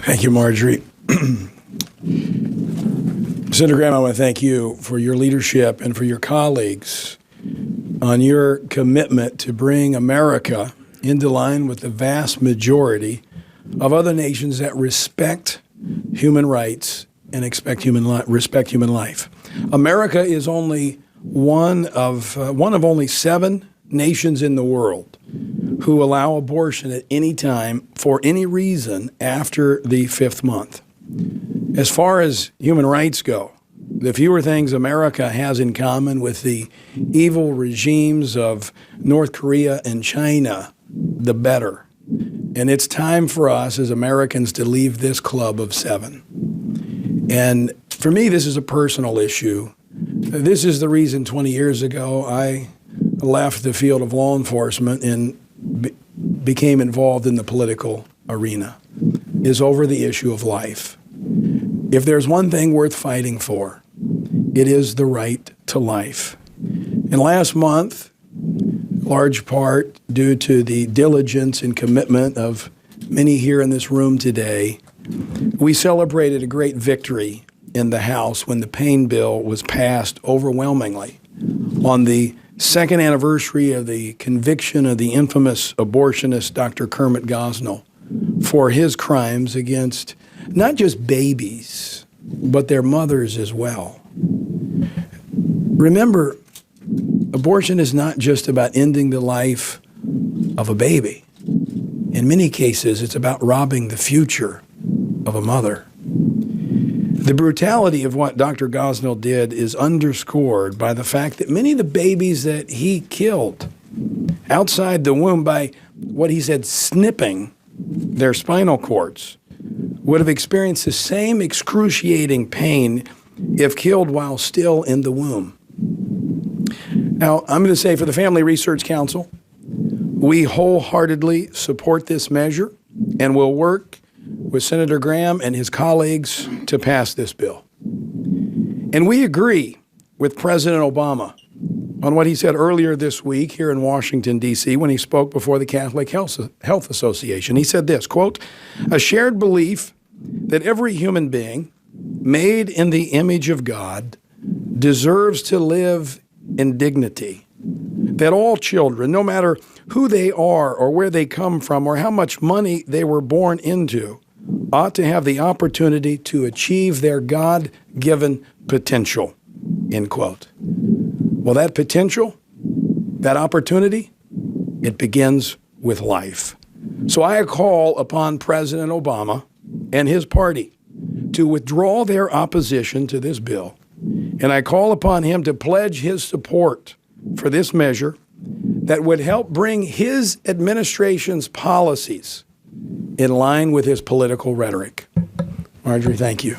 Thank you, Marjorie. Senator Graham, I want to thank you for your leadership and for your colleagues on your commitment to bring America into line with the vast majority of other nations that respect human rights and respect human life. America is only one of only 7 nations in the world who allow abortion at any time for any reason after the 5th month. As far as human rights go, the fewer things America has in common with the evil regimes of North Korea and China, the better. And it's time for us as Americans to leave this club of 7. And for me, this is a personal issue. This is the reason 20 years ago I left the field of law enforcement and became involved in the political arena, is over the issue of life. If there's one thing worth fighting for, it is the right to life. And last month, large part due to the diligence and commitment of many here in this room today, we celebrated a great victory in the House when the Paine bill was passed overwhelmingly on the 2nd anniversary of the conviction of the infamous abortionist Dr. Kermit Gosnell for his crimes against not just babies, but their mothers as well. Remember, abortion is not just about ending the life of a baby. In many cases, it's about robbing the future of a mother. The brutality of what Dr. Gosnell did is underscored by the fact that many of the babies that he killed outside the womb by what he said snipping their spinal cords would have experienced the same excruciating pain if killed while still in the womb. Now, I'm going to say for the Family Research Council, we wholeheartedly support this measure and will work with Senator Graham and his colleagues to pass this bill. And we agree with President Obama on what he said earlier this week here in Washington, D.C., when he spoke before the Catholic Health Association. He said this, quote, "A shared belief that every human being made in the image of God deserves to live in dignity, that all children, no matter who they are or where they come from or how much money they were born into, ought to have the opportunity to achieve their God-given potential," end quote. Well, that potential, that opportunity, it begins with life. So I call upon President Obama and his party to withdraw their opposition to this bill, and I call upon him to pledge his support for this measure that would help bring his administration's policies in line with his political rhetoric. Marjorie, thank you.